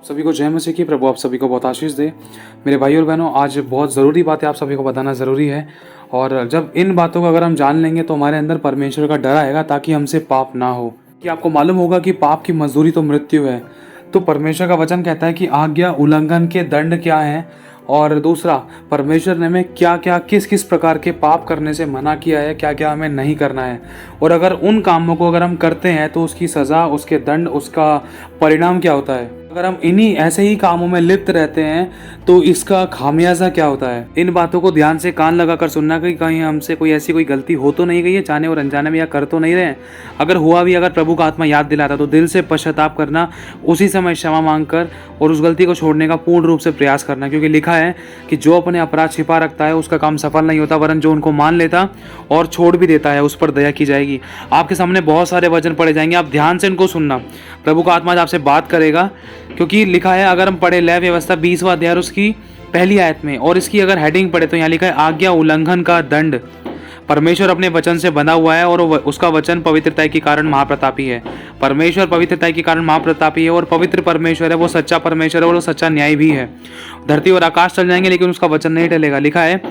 सभी को जय मसीह की। प्रभु आप सभी को बहुत आशीष दे। मेरे भाई और बहनों, आज बहुत ज़रूरी बात है, आप सभी को बताना ज़रूरी है। और जब इन बातों को अगर हम जान लेंगे तो हमारे अंदर परमेश्वर का डर आएगा, ताकि हमसे पाप ना हो। कि आपको मालूम होगा कि पाप की मजदूरी तो मृत्यु है। तो परमेश्वर का वचन कहता है कि आज्ञा उल्लंघन के दंड क्या है, और दूसरा परमेश्वर ने हमें क्या क्या किस किस प्रकार के पाप करने से मना किया है, क्या क्या हमें नहीं करना है। और अगर उन कामों को अगर हम करते हैं तो उसकी सज़ा, उसके दंड, उसका परिणाम क्या होता है। अगर हम इन्हीं ऐसे ही कामों में लिप्त रहते हैं तो इसका खामियाजा क्या होता है। इन बातों को ध्यान से कान लगाकर सुनना कि कहीं हमसे कोई ऐसी कोई गलती हो तो नहीं गई है, जाने और अनजाने में, या कर तो नहीं रहे हैं। अगर हुआ भी, अगर प्रभु का आत्मा याद दिलाता तो दिल से पश्चाताप करना, उसी समय क्षमा मांगकर और उस गलती को छोड़ने का पूर्ण रूप से प्रयास करना। क्योंकि लिखा है कि जो अपने अपराध छिपा रखता है उसका काम सफल नहीं होता, वरन जो उनको मान लेता और छोड़ भी देता है उस पर दया की जाएगी। आपके सामने बहुत सारे वचन पढ़े जाएंगे, आप ध्यान से इनको सुनना। प्रभु का आत्मा आपसे बात करेगा, क्योंकि लिखा है, अगर हम पढ़े लय व्यवस्था 20वां अध्याय उसकी पहली आयत में, और इसकी अगर हेडिंग पढ़े तो यहाँ लिखा है आज्ञा उल्लंघन का दंड। परमेश्वर अपने वचन से बना हुआ है और उसका वचन पवित्रता के कारण महाप्रतापी है। परमेश्वर पवित्रता के कारण महाप्रतापी है और पवित्र परमेश्वर है, वो सच्चा परमेश्वर है और वो सच्चा न्याय भी है। धरती और आकाश चल जाएंगे लेकिन उसका वचन नहीं टलेगा। लिखा है,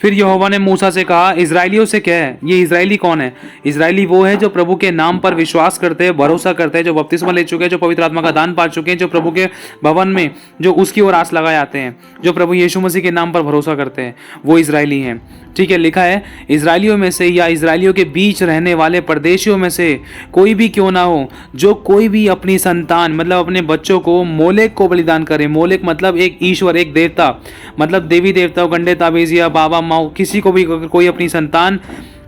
फिर यहोवा ने मूसा से कहा, इजराइलियों से कह। ये इजराइली कौन है? इजराइली वो है जो प्रभु के नाम पर विश्वास करते हैं, भरोसा करते हैं, जो बपतिस्मा ले चुके हैं, जो पवित्र आत्मा का दान पा चुके हैं, जो प्रभु के भवन में जो उसकी ओर आस लगाए आते हैं, जो प्रभु यीशु मसीह के नाम पर भरोसा करते हैं, वो इजराइली हैं। ठीक है, लिखा है, इजराइलियों में से या इजराइलियों के बीच रहने वाले परदेशियों में से कोई भी क्यों ना हो, जो कोई भी अपनी संतान मतलब अपने बच्चों को मोलेक को बलिदान करे। मोलेक मतलब एक ईश्वर, एक देवता, मतलब देवी देवता, गंडे ताबीज या बाबा माँ, किसी को भी अगर कोई अपनी संतान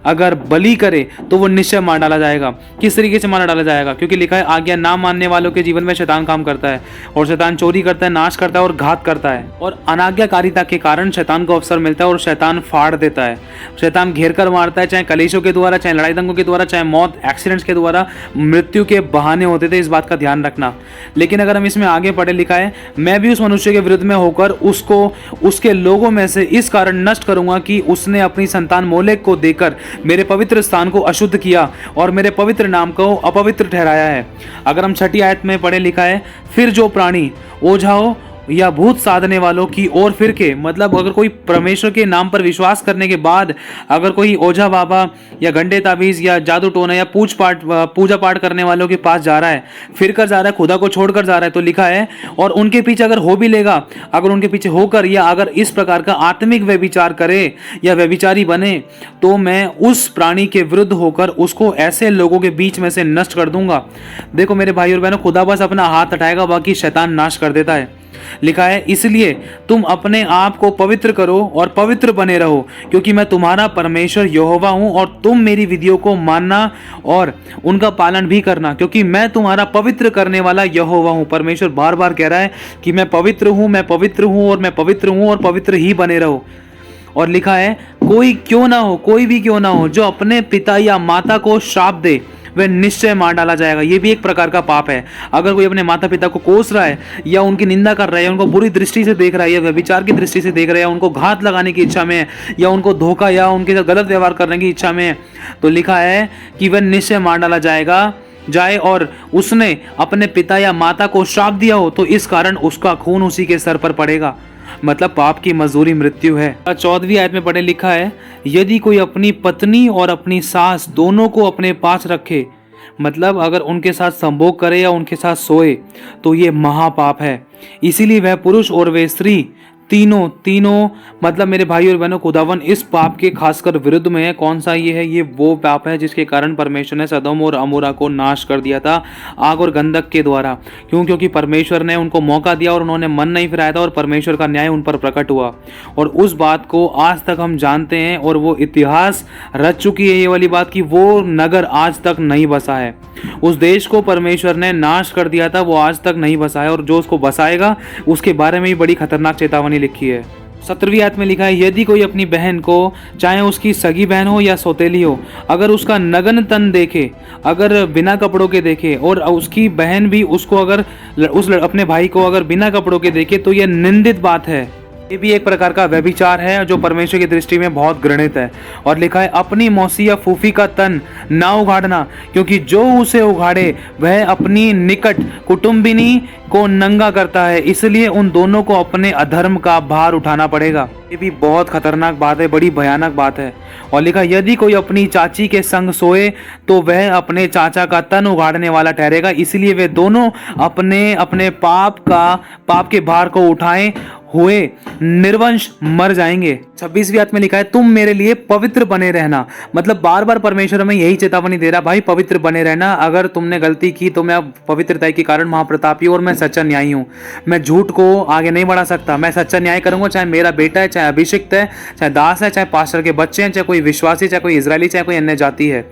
अगर बलि करे तो वो निश्चय मार डाला जाएगा। किस तरीके से मार डाला जाएगा? क्योंकि लिखा है, आज्ञा ना मानने वालों के जीवन में शैतान काम करता है, और शैतान चोरी करता है, नाश करता है और घात करता है। और अनाज्ञाकारिता के कारण शैतान को अवसर मिलता है और शैतान फाड़ देता है। शैतान घेर कर मारता है, चाहे कलेशों के द्वारा, चाहे लड़ाई दंगों के द्वारा, चाहे मौत, एक्सीडेंट्स के द्वारा, मृत्यु के बहाने होते थे। इस बात का ध्यान रखना। लेकिन अगर हम इसमें आगे पढ़े, लिखा है, मैं भी उस मनुष्य के विरुद्ध में होकर उसको उसके लोगों में से इस कारण नष्ट करूंगा कि उसने अपनी संतान मोलेक को देकर मेरे पवित्र स्थान को अशुद्ध किया और मेरे पवित्र नाम को अपवित्र ठहराया है। अगर हम 6ठी आयत में पढ़े, लिखा है, फिर जो प्राणी ओझाओं या भूत साधने वालों की ओर फिर के, मतलब अगर कोई परमेश्वर के नाम पर विश्वास करने के बाद अगर कोई ओझा बाबा या गंडे ताबीज या जादू टोना या पूजा पाठ करने वालों के पास जा रहा है, फिर कर जा रहा है, खुदा को छोड़कर जा रहा है, तो लिखा है, और उनके पीछे अगर हो भी लेगा, अगर उनके पीछे होकर या अगर इस प्रकार का आत्मिक व्यभिचार करे या व्यभिचारी बने, तो मैं उस प्राणी के विरुद्ध होकर उसको ऐसे लोगों के बीच में से नष्ट कर दूंगा। देखो मेरे भाई और बहनों, खुदा बस अपना हाथ हटाएगा, बाकी शैतान नाश कर देता है। लिखा है, इसलिए तुम अपने आप को पवित्र करो और पवित्र बने रहो, क्योंकि मैं तुम्हारा परमेश्वर यहोवा हूं, और तुम मेरी विधियों को मानना और उनका पालन भी करना, क्योंकि मैं तुम्हारा पवित्र करने वाला यहोवा हूं। परमेश्वर बार बार कह रहा है कि मैं पवित्र हूं, मैं पवित्र हूं और मैं पवित्र हूं, और पवित्र ही बने रहो। और लिखा है, कोई क्यों ना हो, कोई भी क्यों ना हो, जो अपने पिता या माता को श्राप दे, वह निश्चय मार डाला जाएगा। ये भी एक प्रकार का पाप है। अगर कोई अपने माता पिता को कोस रहा है या उनकी निंदा कर रहा है, उनको बुरी दृष्टि से देख रहा है या व्यभिचार की दृष्टि से देख रहा है, उनको घात लगाने की इच्छा में है, या उनको धोखा या उनके साथ गलत व्यवहार करने की इच्छा में है, तो लिखा है कि वह निश्चय मार डाला जाए, और उसने अपने पिता या माता को श्राप दिया हो तो इस कारण उसका खून उसी के सर पर पड़ेगा। मतलब पाप की मजदूरी मृत्यु है। 14वीं आयत में पढ़े, लिखा है, यदि कोई अपनी पत्नी और अपनी सास दोनों को अपने पास रखे, मतलब अगर उनके साथ संभोग करे या उनके साथ सोए, तो ये महापाप है। इसीलिए वह पुरुष और वे स्त्री तीनों मतलब मेरे भाई और बहनों, खुदावन इस पाप के खासकर विरुद्ध में है। कौन सा ये है? ये वो पाप है जिसके कारण परमेश्वर ने सदोम और अमोरा को नाश कर दिया था आग और गंधक के द्वारा। क्योंकि परमेश्वर ने उनको मौका दिया और उन्होंने मन नहीं फिराया था, और परमेश्वर का न्याय उन पर प्रकट हुआ। और उस बात को आज तक हम जानते हैं, और वो इतिहास रच चुकी है ये वाली बात कि वो नगर आज तक नहीं बसा है। उस देश को परमेश्वर ने नाश कर दिया था, वो आज तक नहीं बसा है, और जो उसको बसाएगा उसके बारे में भी बड़ी खतरनाक चेतावनी लिखी है। 17वीं आयत में लिखा है, यदि कोई अपनी बहन को, चाहे उसकी सगी बहन हो या सौतेली हो, अगर उसका नग्न तन देखे, अगर बिना कपड़ों के देखे, और उसकी बहन भी उसको अगर अपने भाई को अगर बिना कपड़ों के देखे, तो यह निंदित बात है। ये भी एक प्रकार का व्यभिचार है जो परमेश्वर की दृष्टि में बहुत घृणित है। और लिखा है अपनी मौसी या फूफी का तन ना उघाड़ना, क्योंकि जो उसे उघाड़े वह अपनी निकट कुटुंबिनी को नंगा करता है, इसलिए उन दोनों को अपने अधर्म का भार उठाना पड़ेगा। ये भी बहुत खतरनाक बात है, बड़ी भयानक बात है। और लिखा यदि कोई अपनी चाची के संग सोए तो वह अपने चाचा का तन उघाड़ने वाला ठहरेगा, इसलिए वे दोनों अपने अपने पाप के भार को उठाए हुए निर्वंश मर जाएंगे। 26वीं आयत में लिखा है तुम मेरे लिए पवित्र बने रहना। मतलब बार बार परमेश्वर हमें यही चेतावनी दे रहा, भाई पवित्र बने रहना। अगर तुमने गलती की तो मैं पवित्रता के कारण महाप्रतापी और मैं सच्चा न्यायी हूँ। मैं झूठ को आगे नहीं बढ़ा सकता, मैं सच्चा न्याय करूंगा, चाहे मेरा बेटा है, चाहे अभिषिक्त है, चाहे दास है, चाहे पास्टर के बच्चे हैं, चाहे कोई विश्वासी, चाहे कोई इजरायली, चाहे कोई अन्य जाति है।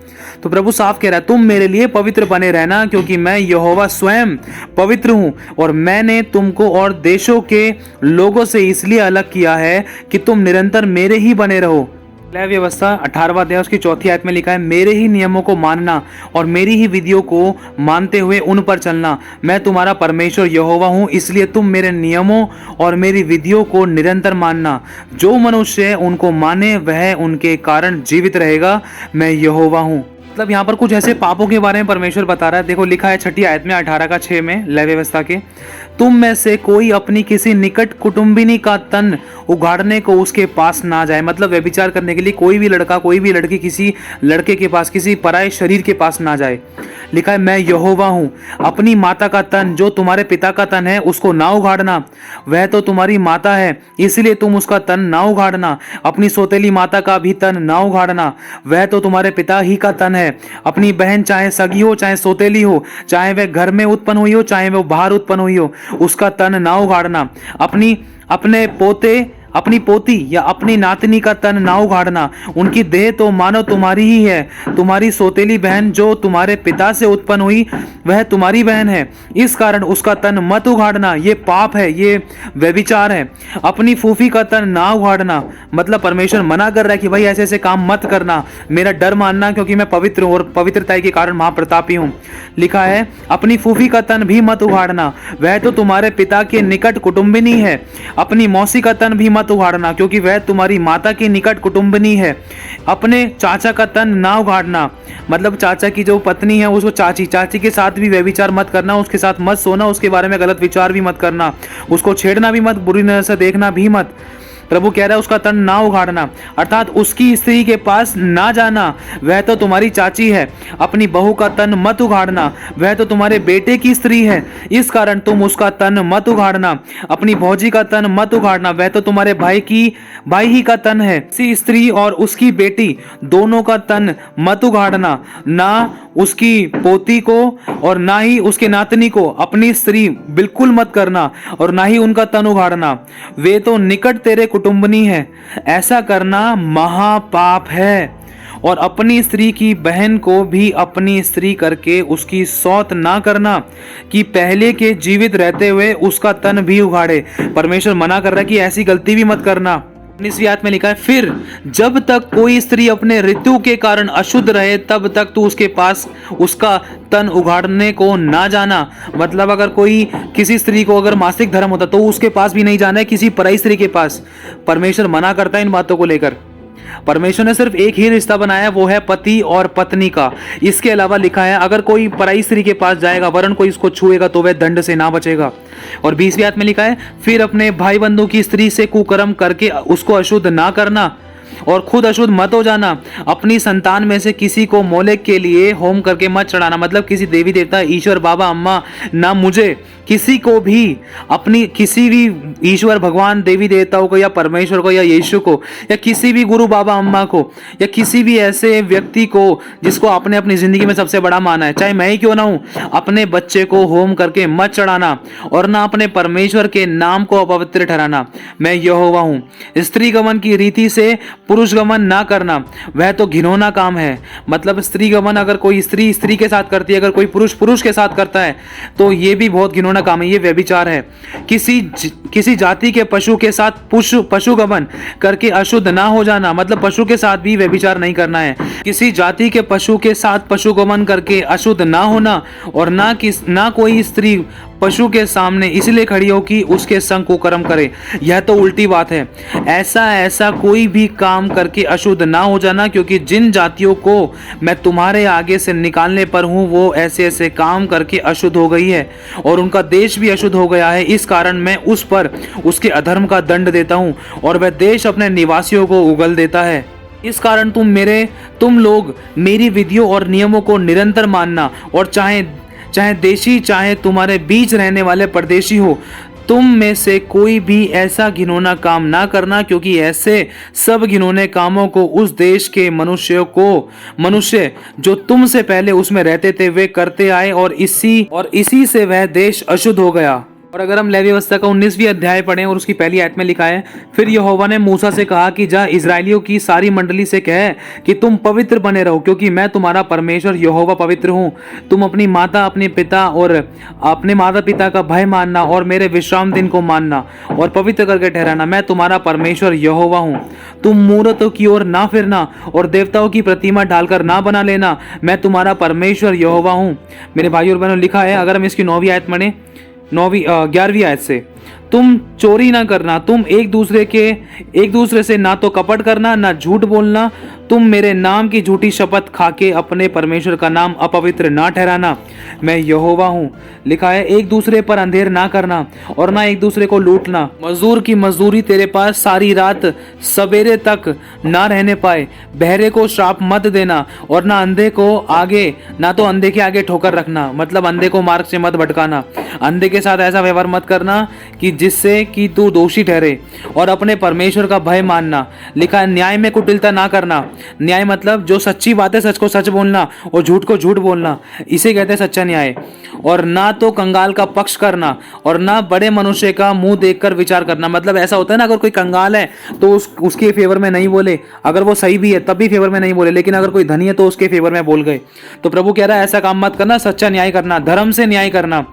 तो प्रभु साफ कह रहा है तुम मेरे लिए पवित्र बने रहना, क्योंकि मैं यहोवा स्वयं पवित्र हूँ और मैंने तुमको और देशों के लोगों से इसलिए अलग किया है कि तुम निरंतर मेरे ही बने रहो। लय व्यवस्था 18वां अध्याय उसकी 4थी आयत में लिखा है मेरे ही नियमों को मानना और मेरी ही विधियों को मानते हुए उन पर चलना। मैं तुम्हारा परमेश्वर यहोवा हूँ, इसलिए तुम मेरे नियमों और मेरी विधियों को निरंतर मानना। जो मनुष्य उनको माने वह उनके कारण जीवित रहेगा। मैं यहोवा हूँ। मतलब यहाँ पर कुछ ऐसे पापों के बारे में परमेश्वर बता रहा है। देखो लिखा है 6ठी आयत में 18 में लय व्यवस्था के, तुम में से कोई अपनी किसी निकट कुटुंबिनी का तन उगाड़ने को उसके पास ना जाए। मतलब व्यभिचार करने के लिए कोई भी लड़का, कोई भी लड़की किसी लड़के के पास, किसी पराये शरीर के पास ना जाए। लिखा है मैं यहोवा हूँ। अपनी माता का तन, जो तुम्हारे पिता का तन है, उसको ना उगाड़ना, वह तो तुम्हारी माता है, इसलिए तुम उसका तन ना उगाड़ना। अपनी सौतेली माता का भी तन ना उगाड़ना, वह तो तुम्हारे पिता ही का तन है। अपनी बहन चाहे सगी हो चाहे सौतेली हो, चाहे वह घर में उत्पन्न हुई हो चाहे वह बाहर उत्पन्न हुई हो, उसका तन ना उगाड़ना। अपनी पोती या अपनी नातनी का तन ना उगाड़ना। उनकी देह तो मानो तुम्हारी ही है। तुम्हारी सौतेली बहन जो तुम्हारे पिता से उत्पन्न हुई वह तुम्हारी बहन है, इस कारण उसका तन मत उगाड़ना। ये पाप है, ये व्यभिचार है। अपनी फूफी का तन ना उगाड़ना, मतलब परमेश्वर मना कर रहा है कि भाई ऐसे ऐसे काम मत करना, मेरा डर मानना, क्योंकि मैं पवित्र हूँ और पवित्रता के कारण महाप्रतापी हूँ। लिखा है अपनी फूफी का तन भी मत उगाड़ना, वह तो तुम्हारे पिता के निकट कुटुंबिनी है। अपनी मौसी का तन भी मत उगाड़ना, क्योंकि वह तुम्हारी माता की निकट कुटुंबिनी है। अपने चाचा का तन ना उगाड़ना, मतलब चाचा की जो पत्नी है उसको चाची के साथ भी व्यभिचार मत करना, उसके साथ मत सोना, उसके बारे में गलत विचार भी मत करना, उसको छेड़ना भी मत, बुरी नजर से देखना भी मत। प्रभु कह रहा है उसका तन ना उगाड़ना, अर्थात उसकी स्त्री के पास ना जाना, वह तो तुम्हारी चाची है। अपनी बहू का तन मत उगाड़ना, वह तो तुम्हारे बेटे की स्त्री है, इस कारण तुम उसका तन मत उगाड़ना। अपनी भौजी का तन मत उगाड़ना, वह तो तुम्हारे भाई ही का तन है। इसी स्त्री और उसकी बेटी दोनों का तन मत उगाड़ना, ना उसकी पोती को और ना ही उसके नातनी को अपनी स्त्री बिल्कुल मत करना, और ना ही उनका तन उगाड़ना, वे तो निकट तेरे कुटुंबनी है। ऐसा करना महापाप है। और अपनी स्त्री की बहन को भी अपनी स्त्री करके उसकी सौत ना करना, कि पहले के जीवित रहते हुए उसका तन भी उगाड़े। परमेश्वर मना कर रहा है कि ऐसी गलती भी मत करना। 19वीं आयत में लिखा है फिर जब तक कोई स्त्री अपने ऋतु के कारण अशुद्ध रहे तब तक तू उसके पास उसका तन उगाड़ने को ना जाना। मतलब अगर कोई किसी स्त्री को अगर मासिक धर्म होता तो उसके पास भी नहीं जाना है, किसी पराई स्त्री के पास। परमेश्वर मना करता है इन बातों को लेकर। परमेश्वर ने सिर्फ एक ही रिश्ता बनाया, वो है पति और पत्नी का। इसके अलावा लिखा है अगर कोई पराई स्त्री के पास जाएगा वरन कोई इसको छुएगा तो वह दंड से ना बचेगा। और 20वीं आयत में लिखा है फिर अपने भाई बंधु की स्त्री से कुकर्म करके उसको अशुद्ध ना करना और खुद अशुद्ध मत हो जाना। अपनी संतान में से किसी को मोलेक के लिए होम करके मत चढ़ाना, मतलब किसी देवी देवता, ईश्वर, बाबा, अम्मा, ना मुझे, किसी को भी, अपनी किसी भी ईश्वर, भगवान, देवी देवताओं को या परमेश्वर को या यीशु को या किसी भी गुरु, बाबा, अम्मा को या किसी भी ऐसे व्यक्ति को जिसको आपने अपनी जिंदगी में सबसे बड़ा माना है, चाहे मैं ही क्यों ना हूं, अपने बच्चे को होम करके मत चढ़ाना और ना अपने परमेश्वर के नाम को अपवित्र ठहराना। मैं यहोवा हूं। स्त्री गमन की रीति से पुरुष गमन ना करना, वह तो घिनौना काम है। मतलब स्त्री गमन अगर कोई स्त्री के साथ करती है, अगर कोई पुरुष के साथ करता है तो ये भी बहुत घिनौना काम है, ये व्यभिचार है। किसी जाति के पशु के साथ पशु गमन करके अशुद्ध ना हो जाना, मतलब पशु के साथ भी व्यभिचार नहीं करना है। किसी जाति के पशु के साथ पशु गमन करके अशुद्ध ना होना और ना कोई स्त्री पशु के सामने इसलिए खड़ी हो कि उसके संग कुकर्म करे। यह तो उल्टी बात है। ऐसा कोई भी काम करके अशुद्ध ना हो जाना, क्योंकि जिन जातियों को मैं तुम्हारे आगे से निकालने पर हूँ वो ऐसे ऐसे काम करके अशुद्ध हो गई है और उनका देश भी अशुद्ध हो गया है। इस कारण मैं उस पर उसके अधर्म का दंड देता हूँ और वह देश अपने निवासियों को उगल देता है। इस कारण तुम लोग मेरी विधियों और नियमों को निरंतर मानना, और चाहे देशी चाहे तुम्हारे बीच रहने वाले परदेशी हो, तुम में से कोई भी ऐसा घिनौना काम ना करना, क्योंकि ऐसे सब घिनौने कामों को उस देश के मनुष्य जो तुमसे पहले उसमें रहते थे वे करते आए और इसी से वह देश अशुद्ध हो गया। और अगर हम लेवी व्यवस्था का 19वीं अध्याय पढ़ें और उसकी पहली आयत में लिखा है, फिर यहोवा ने मूसा से कहा कि जा इजराइलियों की सारी मंडली से कह कि तुम पवित्र बने रहो, क्योंकि मैं तुम्हारा परमेश्वर यहोवा पवित्र हूँ। तुम अपने माता पिता का भय मानना और मेरे विश्राम दिन को मानना और पवित्र करके ठहराना। मैं तुम्हारा परमेश्वर यहोवा हूँ। तुम मूरतों की ओर ना फिरना और देवताओं की प्रतिमा ढालकर ना बना लेना। मैं तुम्हारा परमेश्वर यहोवा हूँ। मेरे भाई और बहनों, लिखा है, अगर हम इसकी 9वीं आयत पढ़ें, 11वीं आयत से, तुम चोरी ना करना, तुम एक दूसरे से ना तो कपट करना ना झूठ बोलना, तुम मेरे नाम की झूठी शपथ खाके अपने परमेश्वर का नाम अपवित्र ना ठहराना। मैं यहोवा हूँ। लिखा है, एक दूसरे पर अंधेर ना करना और ना एक दूसरे को लूटना। मजदूर की मजदूरी तेरे पास सारी रात सवेरे तक ना रहने पाए। बहरे को श्राप मत देना और ना तो अंधे के आगे ठोकर रखना, मतलब अंधे को मार्ग से मत भटकाना। अंधे के साथ ऐसा व्यवहार मत करना कि जिससे कि तू दोषी ठहरे, और अपने परमेश्वर का भय मानना। लिखा है, न्याय में कुटिलता ना करना। न्याय मतलब जो सच्ची बात है सच को सच बोलना और झूठ को झूठ बोलना, इसे कहते हैं सच्चा न्याय। और ना तो कंगाल का पक्ष करना और ना बड़े मनुष्य का मुंह देखकर विचार करना। मतलब ऐसा होता है ना, अगर कोई कंगाल है तो उसके फेवर में नहीं बोले, अगर वो सही भी है तब भी फेवर में नहीं बोले, लेकिन अगर कोई धनी है तो उसके फेवर में बोल गए। तो प्रभु कह रहा है ऐसा काम मत करना, सच्चा न्याय करना, धर्म से न्याय करना।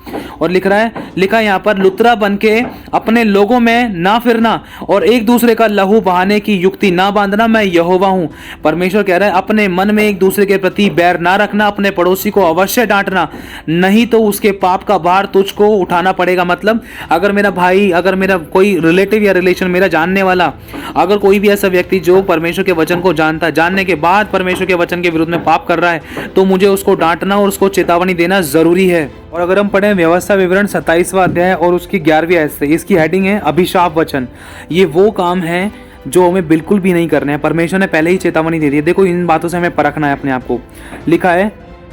और लिखा है यहाँ पर, लुतरा बन के अपने लोगों में ना फिरना और एक दूसरे का लहू बहाने की युक्ति ना बांधना। मैं यहोवा हूँ। परमेश्वर कह रहा है, अपने मन में एक दूसरे के प्रति बैर ना रखना, अपने पड़ोसी को अवश्य डांटना, नहीं तो उसके पाप का भार तुझको उठाना पड़ेगा। मतलब अगर मेरा भाई, अगर मेरा कोई रिलेटिव या रिलेशन, मेरा जानने वाला, अगर कोई भी ऐसा व्यक्ति जो परमेश्वर के वचन को जानता है, जानने के बाद परमेश्वर के वचन के विरुद्ध में पाप कर रहा है, तो मुझे उसको डांटना और उसको चेतावनी देना जरूरी है। और अगर हम पढ़ें व्यवस्था विवरण 27वां अध्याय और उसकी 11वीं आयत से, इसकी हेडिंग है अभिशाप वचन। ये वो काम है जो हमें बिल्कुल भी नहीं करने हैं। परमेश्वर ने पहले ही चेतावनी दे दी है। देखो, इन बातों से हमें परखना है अपने आप को। लिखा है,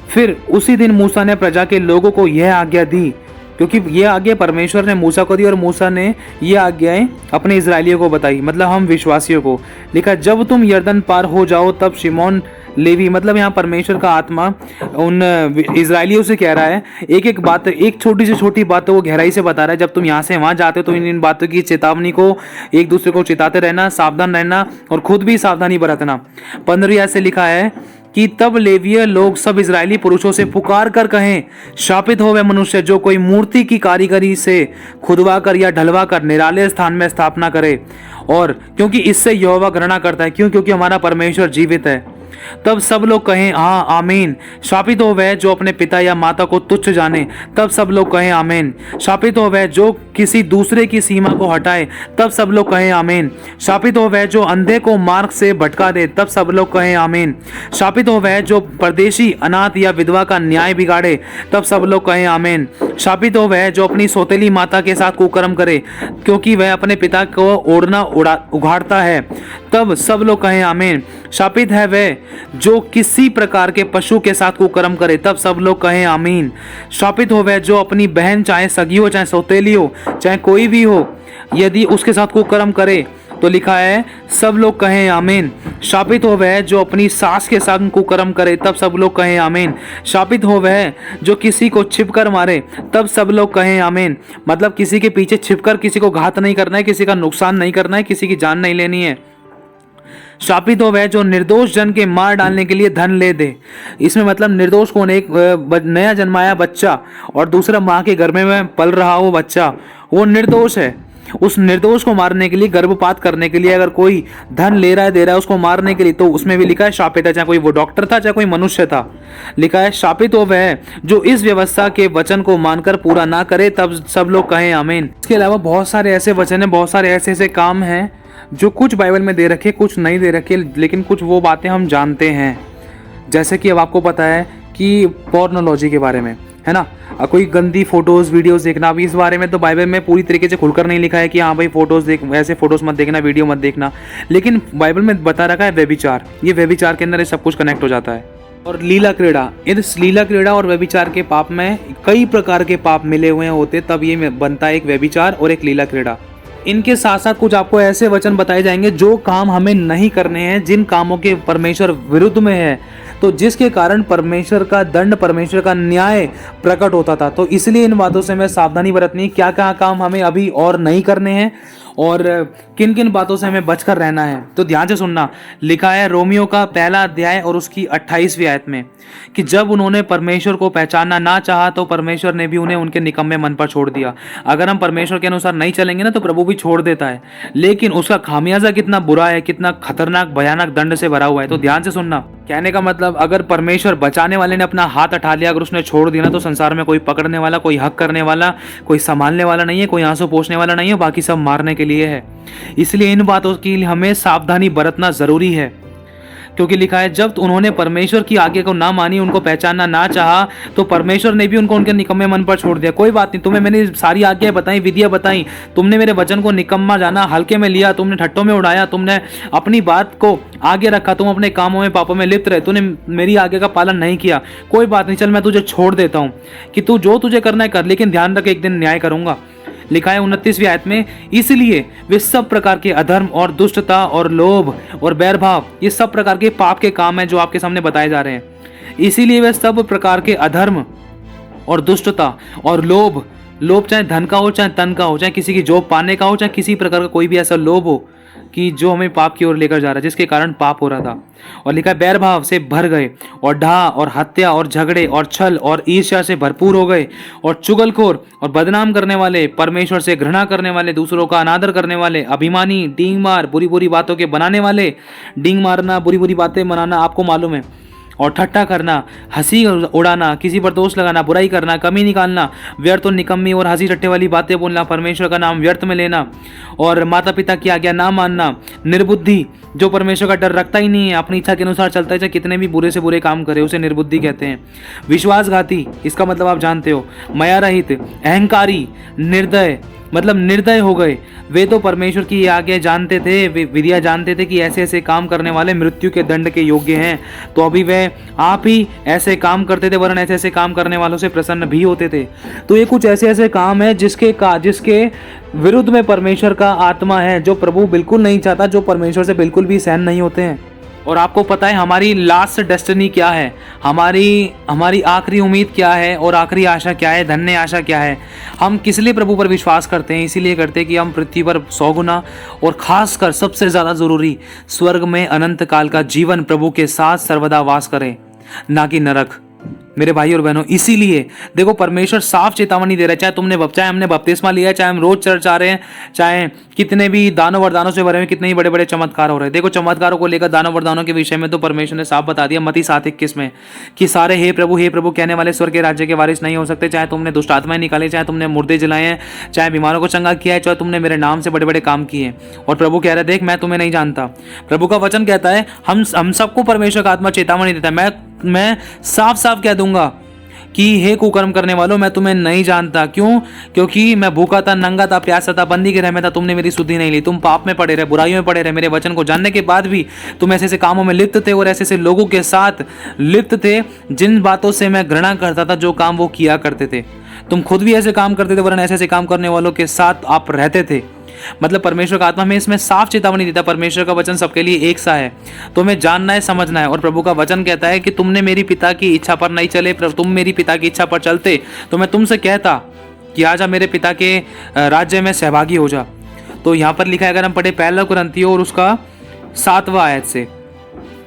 फिर उसी दिन मूसा ने प्रजा के लोगों को यह आज्ञा दी, क्योंकि ये आज्ञा परमेश्वर ने मूसा को दी और मूसा ने ये आज्ञाएं अपने इजराइलियों को बताई, मतलब हम विश्वासियों को। लिखा, जब तुम यर्दन पार हो जाओ तब शिमोन लेवी, मतलब यहाँ परमेश्वर का आत्मा उन इजराइलियों से कह रहा है, एक छोटी से छोटी बात तो वो गहराई से बता रहा है। जब तुम यहाँ से वहाँ जाते हो तो इन बातों की चेतावनी को एक दूसरे को चेताते रहना, सावधान रहना और खुद भी सावधानी बरतना। 15वीं आयत से लिखा है कि तब लेवीय लोग सब इजरायली पुरुषों से पुकार कर कहें, शापित हो वह मनुष्य जो कोई मूर्ति की कारीगरी से खुदवा कर या ढलवा कर निराले स्थान में स्थापना करे, और क्योंकि इससे यहोवा घृणा करता है। क्योंकि हमारा परमेश्वर जीवित है। तब सब लोग कहें हाँ आमीन। शापित हो वह जो अपने पिता या माता को तुच्छ जाने। तब सब लोग कहें आमीन। शापित हो वह जो किसी दूसरे की सीमा को हटाए। तब सब लोग कहें आमीन। शापित हो वह जो अंधे को मार्ग से भटका दे। तब सब लोग कहें आमीन। शापित हो वह जो परदेशी, अनाथ या विधवा का न्याय बिगाड़े। तब सब लोग कहें आमीन। शापित हो वह जो अपनी सौतेली माता के साथ कुकर्म करे, क्योंकि वह अपने पिता को ओढ़ना उघाड़ता है। तब सब लोग कहें आमीन। शापित है वह जो किसी प्रकार के पशु के साथ कुकर्म करे। तब सब लोग कहें आमीन। शापित हो वह जो अपनी बहन, चाहे सगी हो चाहे सौतेली हो चाहे कोई भी हो, यदि उसके साथ कुकर्म करे। तो लिखा है सब लोग कहें आमीन। शापित हो वह जो अपनी सास के साथ कुकर्म करे। तब सब लोग कहें आमीन। शापित हो वह जो किसी को छिपकर मारे। तब सब लोग कहें आमीन। मतलब किसी के पीछे छिपकर किसी को घात नहीं करना है, किसी का नुकसान नहीं करना है, किसी की जान नहीं लेनी है। शापित हो वह जो निर्दोष जन के मार डालने के लिए धन ले दे। इसमें मतलब निर्दोष कौन? एक नया जन्माया बच्चा और दूसरा माँ के घर में पल रहा हो बच्चा, वो निर्दोष है। उस निर्दोष को मारने के लिए, गर्भपात करने के लिए, अगर कोई धन ले रहा है, दे रहा है उसको मारने के लिए, तो उसमें भी लिखा है शापित है, चाहे कोई वो डॉक्टर था चाहे कोई मनुष्य था। लिखा है शापित हो वह जो इस व्यवस्था के वचन को मानकर पूरा ना करे, तब सब लोग कहें आमीन। इसके अलावा बहुत सारे ऐसे वचन हैं, बहुत सारे ऐसे ऐसे काम हैं जो कुछ बाइबल में दे रखे, कुछ नहीं दे रखे, लेकिन कुछ वो बातें हम जानते हैं। जैसे कि अब आपको पता है कि पोर्नोलॉजी के बारे में, है ना, कोई गंदी फोटोज वीडियोस देखना, अभी इस बारे में तो बाइबल में पूरी तरीके से खुलकर नहीं लिखा है कि हाँ भाई फोटोज देख, ऐसे फोटोज मत देखना, वीडियो मत देखना, लेकिन बाइबल में बता रखा है व्यभिचार। ये व्यभिचार के अंदर ये सब कुछ कनेक्ट हो जाता है। और लीला क्रीड़ा, इस लीला क्रीड़ा और व्यभिचार के पाप में कई प्रकार के पाप मिले हुए होते, तब ये बनता है एक व्यभिचार और एक लीला क्रीड़ा। इनके साथ साथ कुछ आपको ऐसे वचन बताए जाएंगे जो काम हमें नहीं करने हैं, जिन कामों के परमेश्वर विरुद्ध में है, तो जिसके कारण परमेश्वर का दंड, परमेश्वर का न्याय प्रकट होता था। तो इसलिए इन बातों से हमें सावधानी बरतनी, क्या क्या काम हमें अभी और नहीं करने हैं और किन किन बातों से हमें बचकर रहना है। तो ध्यान से सुनना, लिखा है रोमियो का पहला अध्याय और उसकी 28वीं आयत में कि जब उन्होंने परमेश्वर को पहचानना ना चाहा तो परमेश्वर ने भी उन्हें उनके निकम्मे मन पर छोड़ दिया। अगर हम परमेश्वर के अनुसार नहीं चलेंगे ना तो प्रभु भी छोड़ देता है, लेकिन उसका खामियाजा कितना बुरा है, कितना खतरनाक भयानक दंड से भरा हुआ है। तो ध्यान से सुनना, कहने का मतलब अगर परमेश्वर बचाने वाले ने अपना हाथ उठा लिया, अगर उसने छोड़ दिया ना, तो संसार में कोई पकड़ने वाला, कोई हक करने वाला, कोई संभालने वाला नहीं है, कोई आंसू पोंछने वाला नहीं है, बाकी सब मारने के लिए है। इसलिए इन बातों की हमें सावधानी बरतना जरूरी है, क्योंकि लिखा है जब उन्होंने परमेश्वर की आज्ञा को ना मानी, उनको पहचानना ना चाहा, तो परमेश्वर ने भी उनको उनके निकम्मे मन पर छोड़ दिया। कोई बात नहीं, तुम्हें मैंने सारी आज्ञाएं बताई, विधियां बताई, तुमने मेरे वचन को निकम्मा जाना, हल्के में लिया, तुमने ठट्टों में उड़ाया, तुमने अपनी बात को आगे रखा, तुम अपने कामों में पापों में लिप्त रहे, तूने मेरी आज्ञा का पालन नहीं किया। कोई बात नहीं, चल मैं तुझे छोड़ देता हूँ कि तू जो तुझे करना है कर, लेकिन ध्यान रख एक दिन न्याय करूंगा। लिखा है 29वीं आयत में, इसलिए वे सब प्रकार के अधर्म और दुष्टता और लोभ और बैरभाव, ये सब प्रकार के पाप के काम हैं जो आपके सामने बताए जा रहे हैं। इसीलिए वे सब प्रकार के अधर्म और दुष्टता और लोभ, लोभ चाहे धन का हो, चाहे तन का हो, चाहे किसी की जॉब पाने का हो, चाहे किसी प्रकार का कोई भी ऐसा लोभ हो कि जो हमें पाप की ओर लेकर जा रहा है, जिसके कारण पाप हो रहा था। और लिखा है बैरभाव से भर गए और ढा और हत्या और झगड़े और छल और ईर्ष्या से भरपूर हो गए और चुगलखोर और बदनाम करने वाले, परमेश्वर से घृणा करने वाले, दूसरों का अनादर करने वाले, अभिमानी, डींग मार, बुरी बुरी बातों के बनाने वाले। डींग मारना, बुरी बुरी बातें बनाना आपको मालूम है, और ठट्ठा करना, हंसी उड़ाना, किसी पर दोष लगाना, बुराई करना, कमी निकालना, व्यर्थ और निकम्मी और हंसी टट्टे वाली बातें बोलना, परमेश्वर का नाम व्यर्थ में लेना और माता पिता की आज्ञा ना मानना, निर्बुद्धि, जो परमेश्वर का डर रखता ही नहीं है, अपनी इच्छा के अनुसार चलता है, चाहे कितने भी बुरे से बुरे काम करे, उसे निर्बुद्धि कहते हैं। विश्वासघाती, इसका मतलब आप जानते हो, मया रहित, अहंकारी, निर्दय, मतलब निर्दय हो गए। वे तो परमेश्वर की आज्ञा जानते थे, वे विधियाँ जानते थे कि ऐसे ऐसे काम करने वाले मृत्यु के दंड के योग्य हैं, तो अभी वे आप ही ऐसे काम करते थे, वरन ऐसे ऐसे काम करने वालों से प्रसन्न भी होते थे। तो ये कुछ ऐसे ऐसे काम है जिसके विरुद्ध में परमेश्वर का आत्मा है, जो प्रभु बिल्कुल नहीं चाहता, जो परमेश्वर से बिल्कुल भी सहन नहीं होते हैं। और आपको पता है हमारी लास्ट डेस्टिनी क्या है, हमारी आखिरी उम्मीद क्या है और आखिरी आशा क्या है, धन्य आशा क्या है। हम किस लिए प्रभु पर विश्वास करते हैं? इसीलिए करते हैं कि हम पृथ्वी पर 100 गुना और खासकर सबसे ज़्यादा ज़रूरी स्वर्ग में अनंत काल का जीवन प्रभु के साथ सर्वदा वास करें, ना कि नरक। मेरे भाई और बहनों, इसीलिए देखो परमेश्वर साफ चेतावनी दे रहा है, चाहे हमने बपतिस्मा लिया है, चाहे हम रोज चर्च आ रहे हैं, चाहे कितने भी दानों वरदानों से भरे हुए कितने ही बड़े बड़े चमत्कार हो रहे हैं। देखो चमत्कारों को लेकर, दानों वरदानों के विषय में तो परमेश्वर ने साफ बता दिया मत्ती 7:21 में कि सारे हे प्रभु कहने वाले स्वर्ग के राज्य के वारिस नहीं हो सकते। चाहे तुमने दुष्ट आत्माएं निकाले, चाहे तुमने मुर्दे जलाए हैं, चाहे बीमारों को चंगा किया है, चाहे तुमने मेरे नाम से बड़े बड़े काम किए। और प्रभु कह रहा है, देख मैं तुम्हें नहीं जानता। प्रभु का वचन कहता है, हम सबको परमेश्वर का आत्मा चेतावनी देता है। मैं साफ साफ कह दूंगा कि हे कुकर्म करने वालों, मैं तुम्हें नहीं जानता। क्यों? क्योंकि मैं भूखा था, नंगा था, प्यासा था, बंदी के रह में था, तुमने मेरी सुधि नहीं ली। तुम पाप में पड़े रहे, बुराइयों में पड़े रहे। मेरे वचन को जानने के बाद भी तुम ऐसे ऐसे कामों में लिप्त थे और ऐसे ऐसे लोगों के साथ लिप्त थे जिन बातों से मैं घृणा करता था, जो काम वो किया करते थे। तुम खुद भी ऐसे काम करते थे, वरन ऐसे ऐसे काम करने वालों के साथ आप रहते थे। मतलब परमेश्वर का आत्मा में इसमें साफ चेतावनी देता है। परमेश्वर का वचन सबके लिए एक सा है, तुम्हें जानना है, समझना है। और प्रभु का वचन कहता है कि तुमने मेरी पिता की इच्छा पर नहीं चले, तुम मेरी पिता की इच्छा पर चलते तो मैं तुमसे कहता कि आजा मेरे पिता के राज्य में सहभागी हो जा। तो यहाँ पर लिखा है, अगर हम पढ़े 1 कुरिन्थियों और उसका 7वां आयत से,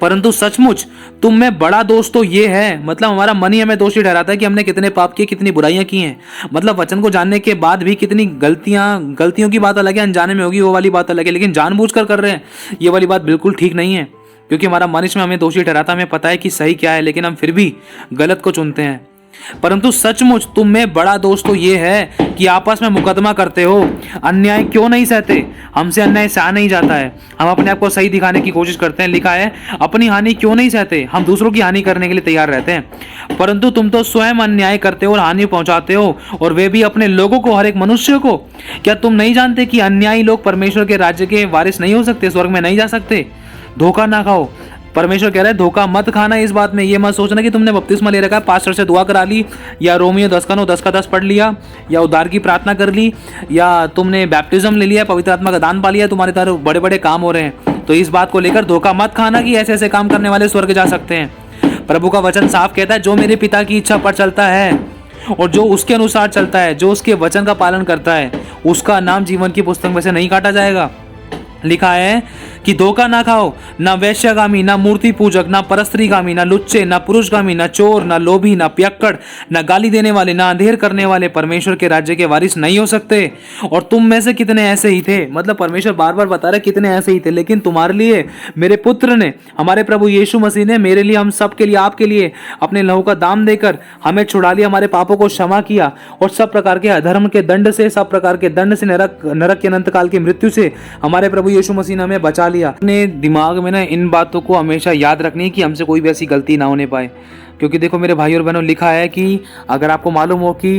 परंतु सचमुच तुम में बड़ा दोष तो ये है, मतलब हमारा मन ही हमें दोषी ठहराता है कि हमने कितने पाप किए, कितनी बुराइयां की हैं। मतलब वचन को जानने के बाद भी कितनी गलतियों की बात अलग है, अनजाने में होगी वो वाली बात अलग है, लेकिन जानबूझकर कर रहे हैं ये वाली बात बिल्कुल ठीक नहीं है। क्योंकि हमारा मन इसमें हमें दोषी ठहराता, हमें पता है कि सही क्या है, लेकिन हम फिर भी गलत को चुनते हैं। परंतु सचमुच तुम में बड़ा दोष तो ये है कि आपस में मुकदमा करते हो, अन्याय क्यों नहीं सहते। हमसे अन्याय सहा नहीं जाता है, हम अपने आप को सही दिखाने की कोशिश करते हैं। लिखा है अपनी हानि क्यों नहीं सहते, हम दूसरों की हानि करने के लिए तैयार रहते हैं। परंतु तुम तो स्वयं अन्याय करते हो और हानि पहुंचाते हो, और वे भी अपने लोगों को, हर एक मनुष्य को। क्या तुम नहीं जानते कि अन्यायी लोग परमेश्वर के राज्य के वारिस नहीं हो सकते, स्वर्ग में नहीं जा सकते। धोखा ना खाओ, परमेश्वर कह रहा है धोखा मत खाना। इस बात में ये मत सोचना कि तुमने बपतिस्मा ले रखा है, पास्टर से दुआ करा ली, या रोमियो 10:9-10 पढ़ लिया, या उद्धार की प्रार्थना कर ली, या तुमने बैप्टिज्म ले लिया, पवित्र आत्मा का दान पा लिया, तुम्हारे तरफ बड़े बड़े काम हो रहे हैं। तो इस बात को लेकर धोखा मत खाना कि ऐसे ऐसे काम करने वाले स्वर्ग जा सकते हैं। प्रभु का वचन साफ कहता है जो मेरे पिता की इच्छा पर चलता है और जो उसके अनुसार चलता है, जो उसके वचन का पालन करता है, उसका नाम जीवन की पुस्तक में से नहीं काटा जाएगा। लिखा है कि धोखा ना खाओ, ना वैश्यगामी, ना मूर्ति पूजक, ना परस्त्रीगामी, ना लुच्चे, ना पुरुषगामी, ना चोर, ना लोभी, ना पियक्कड़, ना गाली देने वाले, ना अंधेर करने वाले परमेश्वर के राज्य के वारिस नहीं हो सकते। और तुम में से कितने ऐसे ही थे, मतलब परमेश्वर बार बार बता रहे कितने ऐसे ही थे, लेकिन तुम्हारे लिए मेरे पुत्र ने, हमारे प्रभु यीशु मसीह ने मेरे लिए, हम सब के लिए, आपके लिए अपने लहू का दाम देकर हमें छुड़ा लिया, हमारे पापों को क्षमा किया, और सब प्रकार के अधर्म के दंड से, सब प्रकार के दंड से, नरक के अनंत काल की मृत्यु से हमारे प्रभु यीशु मसीह ने हमें बचा लिया। अपने दिमाग में ना इन बातों को हमेशा याद रखनी है कि हमसे कोई भी ऐसी गलती ना होने पाए। क्योंकि देखो मेरे भाई और बहनों, लिखा है कि अगर आपको मालूम हो कि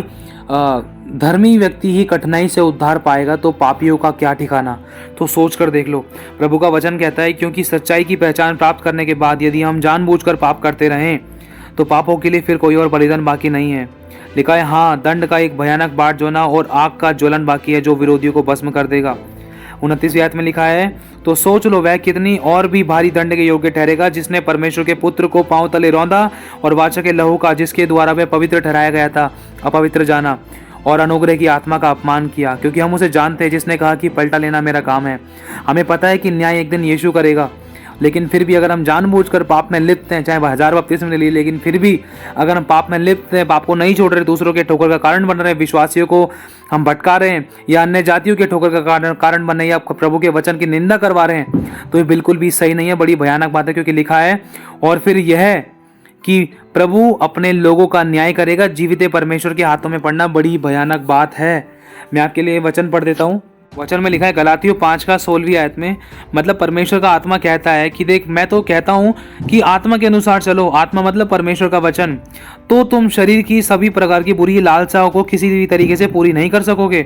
धर्मी व्यक्ति ही कठिनाई से उद्धार पाएगा तो पापियों का क्या ठिकाना। तो सोच कर देख लो, प्रभु का वचन कहता है क्योंकि सच्चाई की पहचान प्राप्त करने के बाद यदि हम जानबूझकर पाप करते रहें तो पापों के लिए फिर कोई और बलिदान बाकी नहीं है। लिखा है हाँ, दंड का एक भयानक बाट जोना और आग का ज्वलन बाकी है जो विरोधियों को भस्म कर देगा। 29वीं आयत में लिखा है तो सोच लो वह कितनी और भी भारी दंड के योग्य ठहरेगा जिसने परमेश्वर के पुत्र को पांव तले रौंदा और वाचा के लहू का, जिसके द्वारा वह पवित्र ठहराया गया था, अपवित्र जाना और अनुग्रह की आत्मा का अपमान किया। क्योंकि हम उसे जानते हैं जिसने कहा कि पलटा लेना मेरा काम है। हमें पता है कि न्याय एक दिन यीशु करेगा, लेकिन फिर भी अगर हम जानबूझकर पाप में लिप्त हैं, चाहे 1000 बपतिस्मे ले लिए, लेकिन फिर भी अगर हम पाप में लिप्त हैं, पाप को नहीं छोड़ रहे, दूसरों के ठोकर का कारण बन रहे हैं, विश्वासियों को हम भटका रहे हैं, या अन्य जातियों के ठोकर का कारण बन रहे हैं, या प्रभु के वचन की निंदा करवा रहे हैं, तो ये बिल्कुल भी सही नहीं है, बड़ी भयानक बात है। क्योंकि लिखा है और फिर यह कि प्रभु अपने लोगों का न्याय करेगा, जीवित परमेश्वर के हाथों में पड़ना बड़ी भयानक बात है। मैं आपके लिए वचन पढ़ देता हूँ। वचन में लिखा है गलातियों 5:16 आयत में, मतलब परमेश्वर का आत्मा कहता है कि देख मैं तो कहता हूँ कि आत्मा के अनुसार चलो, आत्मा मतलब परमेश्वर का वचन, तो तुम शरीर की सभी प्रकार की बुरी लालसाओं को किसी भी तरीके से पूरी नहीं कर सकोगे।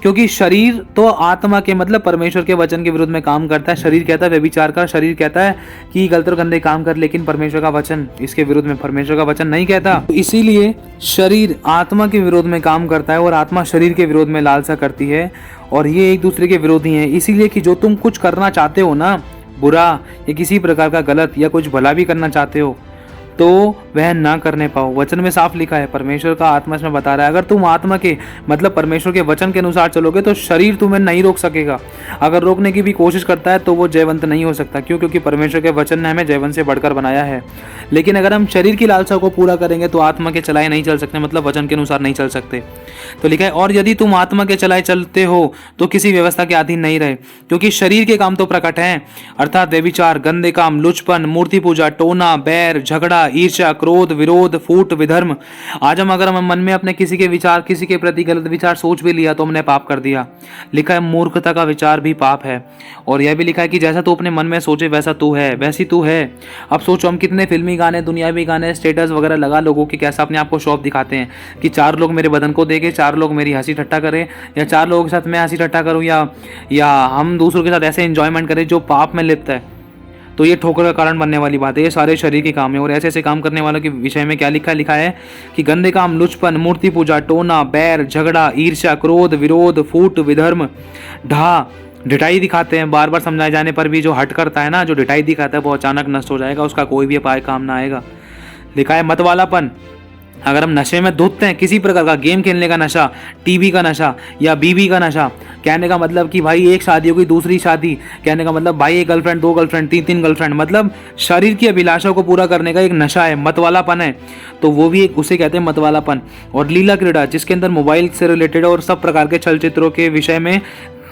क्योंकि शरीर तो आत्मा के मतलब परमेश्वर के वचन के विरुद्ध में काम करता है। शरीर कहता है व्यभिचार कर, शरीर कहता है कि गलत और गंदे काम कर, लेकिन परमेश्वर का वचन इसके विरुद्ध में, परमेश्वर का वचन नहीं कहता। तो इसीलिए शरीर आत्मा के विरोध में काम करता है और आत्मा शरीर के विरोध में लालसा करती है, और ये एक दूसरे के विरोधी हैं। इसीलिए कि जो तुम कुछ करना चाहते हो ना, बुरा या किसी प्रकार का गलत, या कुछ भला भी करना चाहते हो, तो वह ना करने पाओ। वचन में साफ लिखा है, परमेश्वर का आत्मा इसमें बता रहा है, अगर तुम आत्मा के मतलब परमेश्वर के वचन के अनुसार चलोगे तो शरीर तुम्हें नहीं रोक सकेगा। अगर रोकने की भी कोशिश करता है तो वो जयवंत नहीं हो सकता। क्यों? क्योंकि परमेश्वर के वचन ने हमें जयवंत से बढ़कर बनाया है। लेकिन अगर हम शरीर की लालसा को पूरा करेंगे तो आत्मा के चलाए नहीं चल सकते, मतलब वचन के अनुसार नहीं चल सकते। तो लिखा है और यदि तुम आत्मा के चलाए चलते हो तो किसी व्यवस्था के अधीन नहीं रहे, क्योंकि शरीर के काम तो प्रकट हैं, अर्थात व्यभिचार, गंदे काम, लुचपन, मूर्ति पूजा, टोना, बैर, झगड़ा, ईर्ष्या, क्रोध, विरोध, फूट, विधर्म। आज अगर हम मन में अपने किसी के विचार, किसी के प्रति गलत विचार सोच भी लिया तो हमने पाप कर दिया। लिखा है मूर्खता का विचार भी पाप है। और यह भी लिखा है कि जैसा तू अपने मन में सोचे वैसा तू है, वैसी तू है। अब सोचो हम कितने फिल्मी गाने, दुनियावी गाने, स्टेटस वगैरह लगा लोगों के कैसा अपने आप को शौक दिखाते हैं कि 4 लोग मेरे बदन को देखें, 4 लोग मेरी हंसी ठट्टा करें, या 4 लोगों के साथ मैं हंसी ठट्टा करूं, या हम दूसरों के साथ ऐसे एंजॉयमेंट करें जो पाप में लिप्त है। तो ये ठोकर का कारण बनने वाली बात है। ये सारे शरीर के काम है। और ऐसे ऐसे काम करने वालों के विषय में क्या लिखा है कि गंदे काम, लुचपन, मूर्ति पूजा, टोना, बैर, झगड़ा, ईर्ष्या, क्रोध, विरोध, फूट, विधर्म, ढिठाई दिखाते हैं। बार बार समझाए जाने पर भी जो हट करता है ना, जो ढिठाई दिखाता है वो अचानक नष्ट हो जाएगा, उसका कोई भी उपाय काम ना आएगा। लिखा है मतवालापन। अगर हम नशे में धुतते हैं, किसी प्रकार का गेम खेलने का नशा, टीवी का नशा, या बीवी का नशा, कहने का मतलब कि भाई एक शादी हो गई, दूसरी शादी, कहने का मतलब भाई एक गर्लफ्रेंड, दो गर्लफ्रेंड, तीन तीन गर्लफ्रेंड, मतलब शरीर की अभिलाषा को पूरा करने का एक नशा है, मतवालापन है। तो वो भी एक, उसे कहते हैं मतवालापन। और लीला क्रीड़ा, जिसके अंदर मोबाइल से रिलेटेड और सब प्रकार के चलचित्रों के विषय में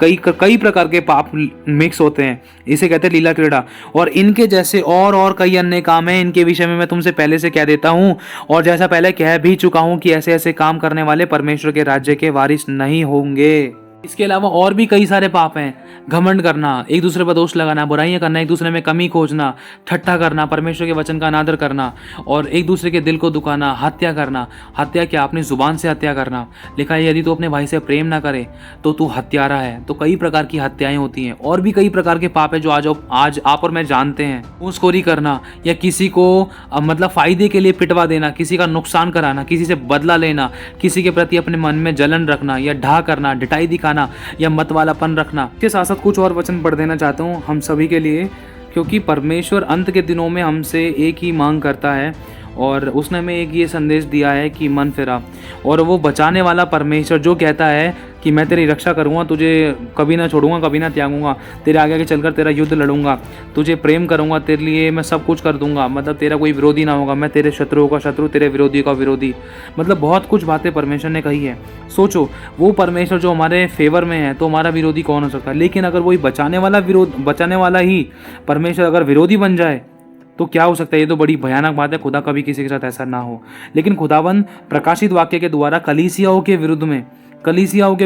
कई प्रकार के पाप मिक्स होते हैं, इसे कहते हैं लीला क्रीड़ा। और इनके जैसे और कई अन्य काम हैं, इनके विषय में मैं तुमसे पहले से कह देता हूँ, और जैसा पहले कह भी चुका हूँ कि ऐसे ऐसे काम करने वाले परमेश्वर के राज्य के वारिस नहीं होंगे। इसके अलावा और भी कई सारे पाप हैं। घमंड करना, एक दूसरे पर दोष लगाना, बुराइयां करना, एक दूसरे में कमी खोजना, ठट्ठा करना, परमेश्वर के वचन का अनादर करना, और एक दूसरे के दिल को दुखाना, हत्या करना। हत्या क्या? अपनी जुबान से हत्या करना। लिखा है यदि तू अपने भाई से प्रेम ना करे तो तू हत्यारा है। तो कई प्रकार की हत्याएं होती हैं, और भी कई प्रकार के पाप है जो आज आप और मैं जानते हैं। घूसखोरी करना, या किसी को मतलब फायदे के लिए पिटवा देना, किसी का नुकसान कराना, किसी से बदला लेना, किसी के प्रति अपने मन में जलन रखना, या ढा करना, ढिठाई दिखाना, या मतवालापन रखना। इसके साथ साथ कुछ और वचन पढ़ देना चाहता हूँ हम सभी के लिए, क्योंकि परमेश्वर अंत के दिनों में हमसे एक ही मांग करता है, और उसने हमें एक ये संदेश दिया है कि मन फिरा। और वो बचाने वाला परमेश्वर जो कहता है कि मैं तेरी रक्षा करूँगा, तुझे कभी ना छोड़ूंगा, कभी ना त्यागूंगा, तेरे आगे आगे चलकर तेरा युद्ध लड़ूंगा, तुझे प्रेम करूँगा, तेरे लिए मैं सब कुछ कर दूंगा, मतलब तेरा कोई विरोधी ना होगा, मैं तेरे शत्रुओं का शत्रु, तेरे विरोधी का विरोधी, मतलब बहुत कुछ बातें परमेश्वर ने कही है। सोचो, वो परमेश्वर जो हमारे फेवर में है तो हमारा विरोधी कौन हो सकता है? लेकिन अगर वही बचाने वाला ही परमेश्वर अगर विरोधी बन जाए तो क्या हो सकता है? ये तो बड़ी भयानक बात है। खुदा कभी किसी के साथ ऐसा ना हो। लेकिन खुदावन प्रकाशित वाक्य के द्वारा कलीसियाओं के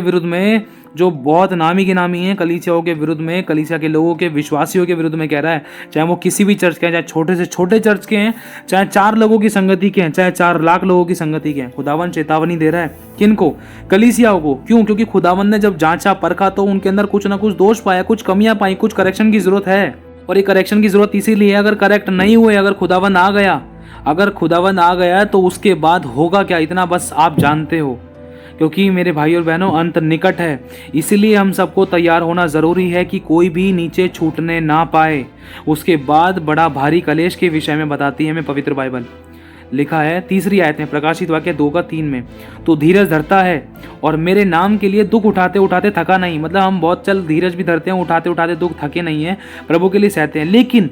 विरुद्ध में जो बहुत नामी के नामी हैं, कलीसियाओं के विरुद्ध में, कलीसिया के लोगों के, विश्वासियों के विरुद्ध में कह रहा है, चाहे वो किसी भी चर्च के हैं, चाहे छोटे से छोटे चर्च के हैं, चाहे 4 लोगों की संगति के हैं, चाहे 4 लाख लोगों की संगति के हैं। खुदावन चेतावनी दे रहा है किनको? कलीसियाओं को। क्यों? क्योंकि खुदावन ने जब जांचा परखा तो उनके अंदर कुछ ना कुछ दोष पाया, कुछ कमियां पाई, कुछ करेक्शन की जरूरत है। और ये करेक्शन की जरूरत इसीलिए, अगर करेक्ट नहीं हुए, अगर खुदावन आ गया तो उसके बाद होगा क्या, इतना बस आप जानते हो। क्योंकि मेरे भाई और बहनों, अंत निकट है, इसीलिए हम सबको तैयार होना ज़रूरी है कि कोई भी नीचे छूटने ना पाए। उसके बाद बड़ा भारी कलेश के विषय में बताती है हमें पवित्र बाइबल। लिखा है 3री आयत में, प्रकाशित वाक्य 2:3 में, तो धीरज धरता है और मेरे नाम के लिए दुख उठाते उठाते थका नहीं। मतलब हम बहुत धीरज भी धरते हैं, उठाते उठाते दुख थके नहीं है, प्रभु के लिए सहते हैं। लेकिन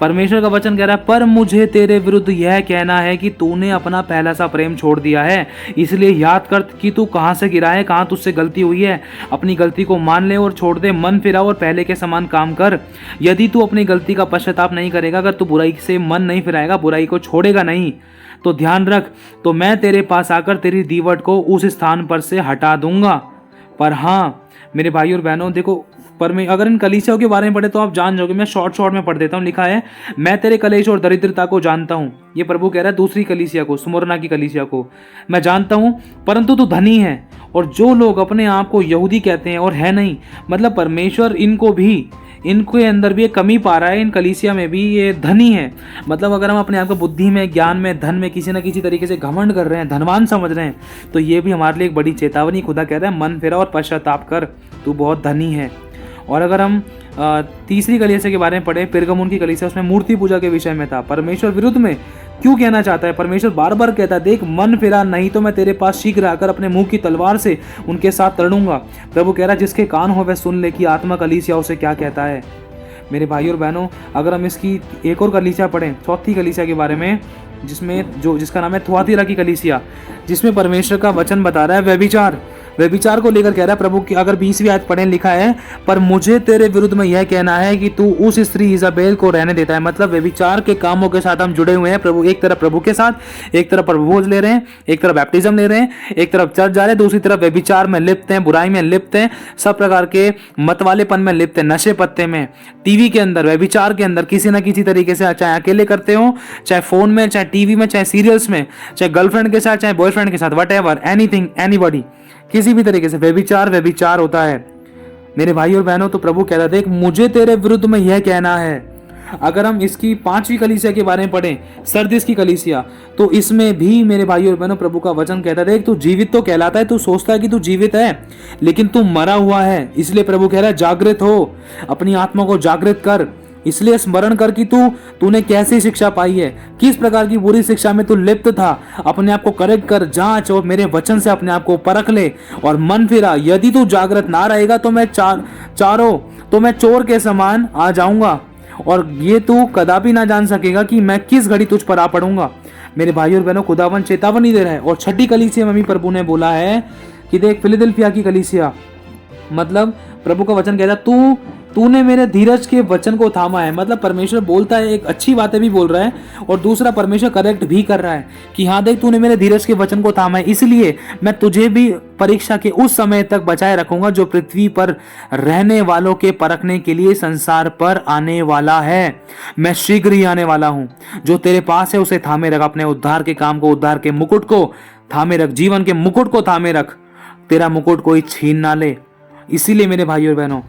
परमेश्वर का वचन कह रहा है, पर मुझे तेरे विरुद्ध यह कहना है कि तूने अपना पहला सा प्रेम छोड़ दिया है। इसलिए याद कर कि तू कहाँ से गिरा है, कहाँ तुझसे गलती हुई है। अपनी गलती को मान ले और छोड़ दे, मन फिरा और पहले के समान काम कर। यदि तू अपनी गलती का पश्चाताप नहीं करेगा, अगर तू बुराई से मन नहीं फिराएगा, बुराई को छोड़ेगा नहीं, तो ध्यान रख, तो मैं तेरे पास आकर तेरी दीवट को उस स्थान पर से हटा दूंगा। पर हाँ मेरे भाई और बहनों, देखो, पर मैं अगर इन कलीसियाओं के बारे में पढ़े तो आप जान जाओगे। मैं शॉर्ट में पढ़ देता हूँ। लिखा है, मैं तेरे कलेश और दरिद्रता को जानता हूँ। ये प्रभु कह रहा है दूसरी कलीसिया को, स्मुरना की कलीसिया को, मैं जानता हूँ, परंतु तू धनी है। और जो लोग अपने आप को यहूदी कहते हैं और है नहीं, मतलब परमेश्वर इनके अंदर भी एक कमी पा रहा है, इन कलीसिया में भी ये धनी है। मतलब अगर हम अपने आप को बुद्धि में, ज्ञान में, धन में किसी न किसी तरीके से घमंड कर रहे हैं, धनवान समझ रहे हैं, तो ये भी हमारे लिए एक बड़ी चेतावनी। खुदा कह रहा है, मन फेरा और पश्चाताप कर, तू बहुत धनी है। और अगर हम 3री कलीसिया के बारे में पढ़े, पिरगमुन की कलीसिया, उसमें मूर्ति पूजा के विषय में था। परमेश्वर विरुद्ध में क्यों कहना चाहता है? परमेश्वर बार बार कहता है, देख मन फिरा नहीं तो मैं तेरे पास शीघ्र आकर अपने मुंह की तलवार से उनके साथ लड़ूंगा। प्रभु कह रहा है, जिसके कान हो वह सुन ले कि आत्मा कलीसियाओं से क्या कहता है। मेरे भाई और बहनों, अगर हम इसकी एक और कलीसिया पढ़ें, 4थी कलीसिया के बारे में, जिसका नाम है थुआतीरा की कलीसिया, जिसमें परमेश्वर का वचन बता रहा है व्यभिचार को लेकर कह रहा है प्रभु की। अगर 20वीं आयत पढ़ें, लिखा है, पर मुझे तेरे विरुद्ध में यह कहना है कि तू उस स्त्री इजाबेल को रहने देता है। मतलब व्यभिचार के कामों के साथ हम जुड़े हुए हैं। प्रभु एक तरफ प्रभु के साथ, एक तरफ प्रभुभोज ले रहे हैं, एक तरफ बैप्टिज्म ले रहे हैं, एक तरफ चर्च जा रहे हैं, दूसरी तरफ व्यभिचार में लिप्त हैं, बुराई में लिप्त हैं, सब प्रकार के मतवालेपन में लिप्त हैं, नशे पत्ते में, टीवी के अंदर, व्यभिचार के अंदर किसी न किसी तरीके से, चाहे अकेले करते हो, चाहे फोन में, चाहे टीवी में, चाहे सीरियल्स में, चाहे गर्लफ्रेंड के साथ, चाहे बॉयफ्रेंड के साथ, वट एवर, एनीथिंग, एनीबॉडी, किसी भी तरीके से व्यभिचार होता है। मेरे भाई और बहनों, तो प्रभु कहता है, देख मुझे तेरे विरुद्ध में यह कहना है। अगर हम इसकी 5वीं कलीसिया के बारे में पढ़ें, सरदिस की कलीसिया, तो इसमें भी मेरे भाई और बहनों प्रभु का वचन कहता है, देख तू जीवित तो कहलाता है, तू सोचता है कि तू जीवित है, लेकिन तू मरा हुआ है। इसलिए प्रभु कह रहा है, जागृत हो, अपनी आत्मा को जागृत कर इसलिए स्मरण कर कि तूने कैसी शिक्षा पाई है, किस प्रकार की बुरी शिक्षा में तू लिप्त था। अपने आप को करेक्ट कर, जांच और मेरे वचन से अपने आप को परख ले और मन फिरा। यदि तू जागृत ना रहेगा तो मैं चोर के समान आ जाऊंगा और ये तू कदापि ना जान सकेगा कि मैं किस घड़ी तुझ पर आ पड़ूंगा। मेरे भाई और बहनों, खुदावन चेतावनी दे रहा है। और छठी कलीसिया में भी प्रभु ने बोला है कि देख, फिलदेल्फिया की कलीसिया, मतलब प्रभु का वचन कहता है तूने मेरे धीरज के वचन को थामा है। मतलब परमेश्वर बोलता है, एक अच्छी बातें भी बोल रहा है और दूसरा परमेश्वर करेक्ट भी कर रहा है कि हाँ देख, तूने मेरे धीरज के वचन को थामा है, इसलिए मैं तुझे भी परीक्षा के उस समय तक बचाए रखूंगा जो पृथ्वी पर रहने वालों के परखने के लिए संसार पर आने वाला है। मैं शीघ्र ही आने वाला हूं। जो तेरे पास है उसे थामे रख, अपने उद्धार के काम को, उद्धार के मुकुट को थामे रख, जीवन के मुकुट को थामे रख, तेरा मुकुट कोई छीन ना ले। इसीलिए मेरे भाई और बहनों,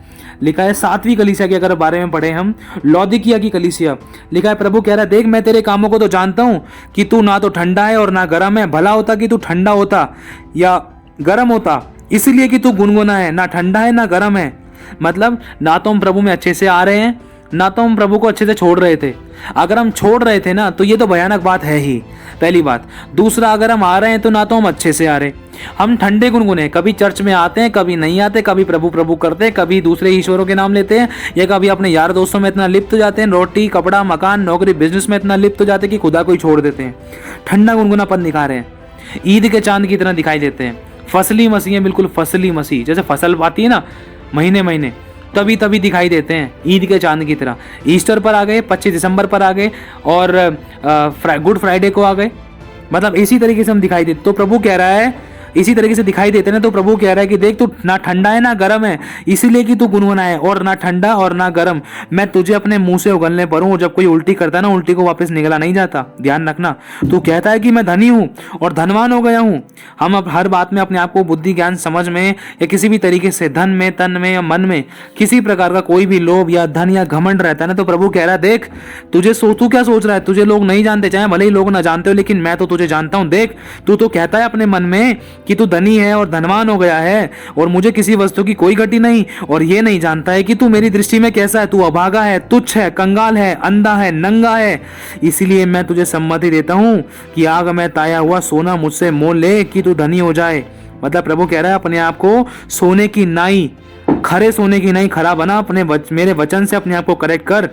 लिखा है 7वीं कलीसिया के अगर बारे में पढ़े हम, लौदीकिया की कलीसिया, लिखा है प्रभु कह रहा है, देख मैं तेरे कामों को तो जानता हूं कि तू ना तो ठंडा है और ना गर्म है। भला होता कि तू ठंडा होता या गर्म होता, इसलिए कि तू गुनगुना है, ना ठंडा है ना गर्म है। मतलब ना तो हम प्रभु में अच्छे से आ रहे हैं, ना तो हम प्रभु को अच्छे से छोड़ रहे थे। अगर हम छोड़ रहे थे ना तो ये तो भयानक बात है ही, पहली बात। दूसरा, अगर हम आ रहे हैं तो ना तो हम अच्छे से आ रहे, हम ठंडे गुनगुने, कभी चर्च में आते हैं, कभी नहीं आते, कभी प्रभु प्रभु करते हैं, कभी दूसरे ईश्वरों के नाम लेते हैं, या कभी अपने यार दोस्तों में इतना लिप्त हो जाते हैं, रोटी कपड़ा मकान नौकरी बिजनेस में इतना लिप्त हो जाते हैं कि खुदा को ही छोड़ देते हैं। ठंडा गुनगुनापन दिखा रहे हैं, ईद के चांद की तरह दिखाई देते हैं। फसली मसीह है, बिल्कुल फसली मसीह, जैसे फसल आती है ना महीने महीने, तभी दिखाई देते हैं ईद के चांद की तरह। ईस्टर पर आ गए, 25 दिसंबर पर आ गए और गुड फ्राइडे को आ गए, मतलब इसी तरीके से हम दिखाई देते। तो प्रभु कह रहा है, इसी तरीके से दिखाई देते ना, तो प्रभु कह रहा है कि देख, तू ना ठंडा है ना गर्म है, इसीलिए कि तू गुनगुना है, और ना ठंडा और ना गर्म। मैं तुझे अपने मुंह से उगलने पर हूं। जब कोई उल्टी करता है ना, उल्टी को वापस निगला नहीं जाता, ध्यान रखना। तू कहता है कि मैं धनी हूं और धनवान हो गया हूं। हम अब हर बात में अपने आप को बुद्धि ज्ञान समझ में या किसी भी तरीके से धन में, तन में या मन में किसी प्रकार का कोई भी लोभ या धन या घमंड रहता है ना, तो प्रभु कह रहा है, देख तू क्या सोच रहा है, तुझे लोग नहीं जानते, चाहे भले ही लोग ना जानते हो, लेकिन मैं तो तुझे जानता हूं। देख, तू तो कहता है अपने मन में कि तू धनी है और धनवान हो गया है और मुझे किसी वस्तु की कोई घटी नहीं, और ये नहीं जानता है कि तू मेरी दृष्टि में कैसा है। तू अभागा है, तुच्छ है, कंगाल है, अंधा है, नंगा है। इसीलिए मैं तुझे सम्मति देता हूं कि आग में ताया हुआ सोना मुझसे मोल ले कि तू धनी हो जाए। मतलब प्रभु कह रहा है, अपने आप को सोने की नाई, खरे सोने की नाई खरा बना, मेरे वचन से अपने आप को करेक्ट कर।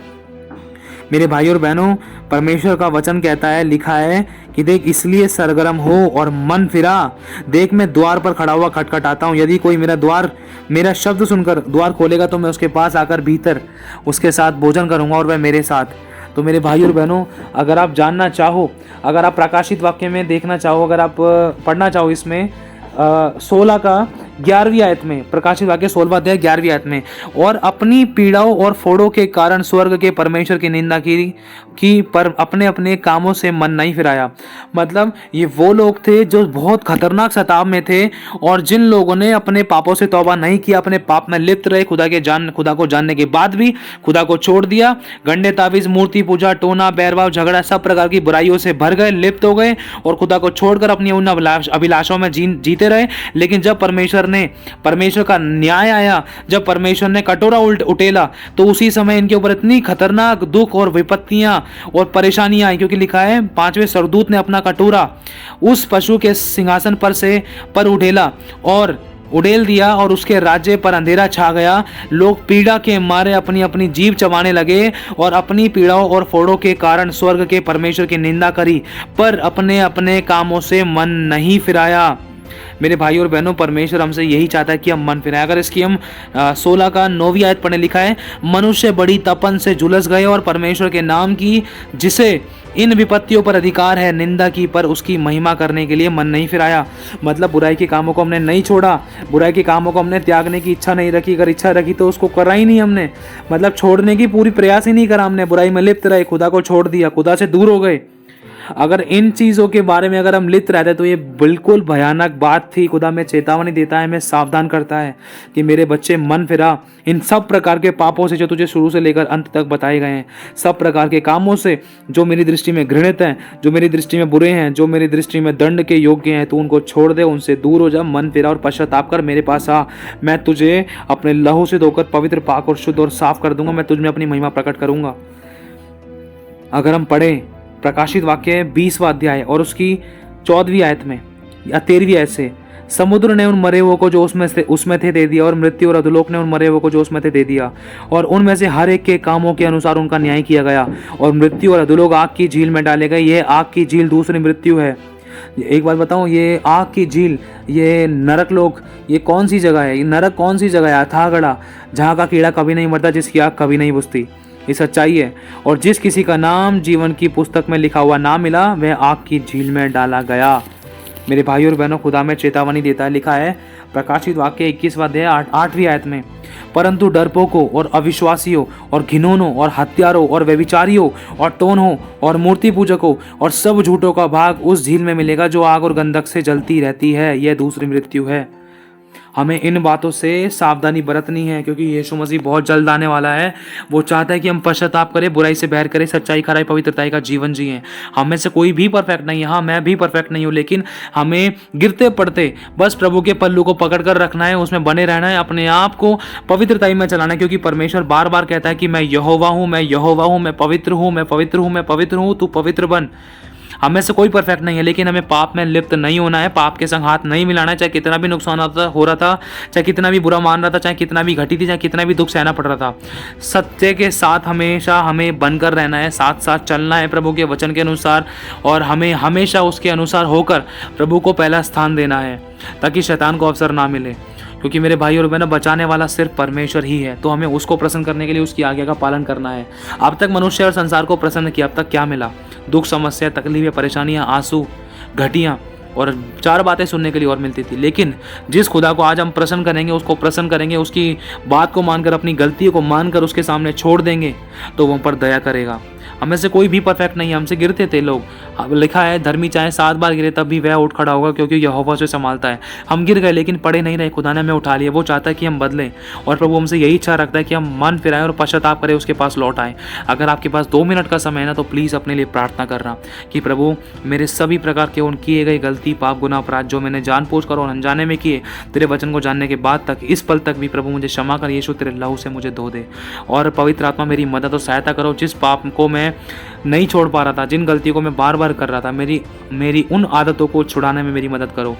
मेरे भाई और बहनों, परमेश्वर का वचन कहता है, लिखा है कि देख, इसलिए सरगर्म हो और मन फिरा। देख, मैं द्वार पर खड़ा हुआ खटखटाता हूँ। यदि कोई मेरा शब्द सुनकर द्वार खोलेगा तो मैं उसके पास आकर भीतर उसके साथ भोजन करूंगा और वह मेरे साथ। तो मेरे भाई और बहनों, अगर आप जानना चाहो, अगर आप प्रकाशित वाक्य में देखना चाहो, अगर आप पढ़ना चाहो इसमें 16 का 11वीं आयत में, प्रकाशित वाक्य 16वां अध्याय 11वीं आयत में, और अपनी पीड़ाओं और फोड़ों के कारण स्वर्ग के परमेश्वर की निंदा की पर अपने अपने कामों से मन नहीं फिराया। मतलब ये वो लोग थे जो बहुत खतरनाक सताव में थे, और जिन लोगों ने अपने पापों से तौबा नहीं किया, अपने पाप में लिप्त रहे, खुदा को जानने के बाद भी खुदा को छोड़ दिया, गंडे ताबीज, मूर्ति पूजा, टोना, बैरभाव, झगड़ा, सब प्रकार की बुराइयों से भर गए, लिप्त हो गए और खुदा को छोड़कर अपनी उन अभिलाषाओं में जीते रहे। लेकिन जब परमेश्वर का न्याय आया, जब परमेश्वर ने कटोरा उठेला, तो उसी समय इनके ऊपर इतनी खतरनाक दुख और विपत्तियां और परेशानियां आई, क्योंकि लिखा है 5वें सरदूत ने अपना कटोरा उस पशु के सिंहासन पर उड़ेल दिया और उसके राज्य पर अंधेरा छा गया। लोग पीड़ा के मारे अपनी अपनी जीभ चबाने लगे और अपनी पीड़ाओं और फोड़ों के कारण स्वर्ग के परमेश्वर की निंदा करी, पर अपने अपने कामों से मन नहीं फिराया। मेरे भाई और बहनों, परमेश्वर हमसे यही चाहता है कि हम मन फिराएं। अगर इसकी हम 16 का 9वीं आयत पढ़ने, लिखा है, मनुष्य बड़ी तपन से झुलस गए और परमेश्वर के नाम की, जिसे इन विपत्तियों पर अधिकार है, निंदा की, पर उसकी महिमा करने के लिए मन नहीं फिराया। मतलब बुराई के कामों को हमने नहीं छोड़ा, बुराई के कामों को हमने त्यागने की इच्छा नहीं रखी, अगर इच्छा रखी तो उसको करा ही नहीं हमने, मतलब छोड़ने की पूरी प्रयास ही नहीं करा हमने, बुराई में लिप्त रहे, खुदा को छोड़ दिया, खुदा से दूर हो गए। अगर इन चीज़ों के बारे में अगर हम लिप्त रहते तो ये बिल्कुल भयानक बात थी। खुदा हमें चेतावनी देता है, हमें सावधान करता है कि मेरे बच्चे मन फिरा इन सब प्रकार के पापों से जो तुझे शुरू से लेकर अंत तक बताए गए हैं, सब प्रकार के कामों से जो मेरी दृष्टि में घृणित हैं, जो मेरी दृष्टि में बुरे हैं, जो मेरी दृष्टि में दंड के योग्य हैं, तू उनको छोड़ दे, उनसे दूर हो जा, मन फिरा और पश्चाताप कर मेरे पास आ। मैं तुझे अपने लहू से धोकर पवित्र, पाक और शुद्ध और साफ कर दूंगा। मैं तुझ में अपनी महिमा प्रकट करूंगा। अगर हम पढ़ें प्रकाशित वाक्य 20वां अध्याय और उसकी 14वीं आयत में या 13वीं आयत से, समुद्र ने उन मरे हुओं को जो उसमें थे दे दिया, और मृत्यु और अधोलोक ने उन मरे हुओं को जो उसमें थे दे दिया, और उनमें से हर एक के कामों के अनुसार उनका न्याय किया गया, और मृत्यु और अधोलोक आग की झील में डाले गए। ये आग की झील दूसरी मृत्यु है। एक बात बताऊं, ये आग की झील, ये नरक लोक, ये कौन सी जगह है? ये नरक कौन सी जगह है? अथाह गढ़ा, जहाँ का कीड़ा कभी नहीं मरता, जिसकी आग कभी नहीं बुझती। ये सच्चाई है। और जिस किसी का नाम जीवन की पुस्तक में लिखा हुआ ना मिला, वह आग की झील में डाला गया। मेरे भाई और बहनों, खुदा में चेतावनी देता है। लिखा है प्रकाशित वाक्य 21वां अध्याय 8वीं आयत में, परंतु डरपोकों और अविश्वासियों और घिनौनों और हत्यारों और व्यभिचारियों और टोनों और मूर्ति पूजकों और सब झूठों का भाग उस झील में मिलेगा जो आग और गंधक से जलती रहती है। यह दूसरी मृत्यु है। हमें इन बातों से सावधानी बरतनी है, क्योंकि यीशु मसीह बहुत जल्द आने वाला है। वो चाहता है कि हम पश्चाताप करें, बुराई से बैर करें, सच्चाई, खराई, पवित्रताई का जीवन जिएं। हम में से कोई भी परफेक्ट नहीं है। हाँ, मैं भी परफेक्ट नहीं हूँ, लेकिन हमें गिरते पड़ते बस प्रभु के पल्लू को पकड़ कर रखना है, उसमें बने रहना है, अपने आप को पवित्रताई में चलाना है। क्योंकि परमेश्वर बार बार कहता है कि मैं यहोवा हूँ, मैं यहोवा हूँ, मैं पवित्र हूँ, मैं पवित्र हूँ, मैं पवित्र हूँ, तू पवित्र बन। हम में से कोई परफेक्ट नहीं है, लेकिन हमें पाप में लिप्त नहीं होना है, पाप के संग हाथ नहीं मिलाना है। चाहे कितना भी नुकसान हो रहा था, चाहे कितना भी बुरा मान रहा था, चाहे कितना भी घटी थी, चाहे कितना भी दुख सहना पड़ रहा था, सत्य के साथ हमेशा हमें बनकर रहना है, साथ साथ चलना है प्रभु के वचन के अनुसार, और हमें हमेशा उसके अनुसार होकर प्रभु को पहला स्थान देना है, ताकि शैतान को अवसर ना मिले। क्योंकि मेरे भाई और बहनों, बचाने वाला सिर्फ परमेश्वर ही है। तो हमें उसको प्रसन्न करने के लिए उसकी आज्ञा का पालन करना है। अब तक मनुष्य और संसार को प्रसन्न किया, अब तक क्या मिला? दुख, समस्या, तकलीफें, परेशानियां, आंसू, घटियां और 4 बातें सुनने के लिए और मिलती थी। लेकिन जिस खुदा को आज हम प्रसन्न करेंगे, उसको प्रसन्न करेंगे, उसकी बात को मानकर, अपनी गलतियों को मानकर उसके सामने छोड़ देंगे, तो वो हम पर दया करेगा। हमें से कोई भी परफेक्ट नहीं है, हमसे गिरते थे लोग। अब लिखा है धर्मी चाहे 7 बार गिरे तब भी वह उठ खड़ा होगा, क्योंकि यहोवा उसे संभालता है। हम गिर गए लेकिन पड़े नहीं रहे, खुदा ने हमें उठा लिया। वो चाहता है कि हम बदलें, और प्रभु हमसे यही इच्छा रखता है कि हम मन फिराएं और पश्चाताप करें, उसके पास लौट आएं। अगर आपके पास 2 मिनट का समय है ना, तो प्लीज़ अपने लिए प्रार्थना करना कि प्रभु, मेरे सभी प्रकार के उन किए गए गलती, पाप, गुनाह, अपराध जो मैंने जानबूझकर और अनजाने में किए, तेरे वचन को जानने के बाद तक, इस पल तक भी प्रभु मुझे क्षमा कर। यीशु, तेरे लहू से मुझे धो दे, और पवित्र आत्मा मेरी मदद और सहायता करो। जिस पाप को मैं नहीं छोड़ पा रहा था, जिन गलतियों को मैं बार बार कर रहा था, मेरी उन आदतों को छुड़ाने में मेरी मदद करो।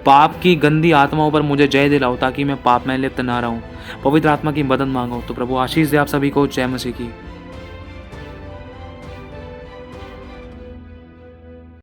पाप की गंदी आत्माओं पर मुझे जय दिलाओ, ताकि मैं पाप में लिप्त ना रहूं। पवित्र आत्मा की मदद मांगो। तो प्रभु आशीष दे आप सभी को। जय मसीह की।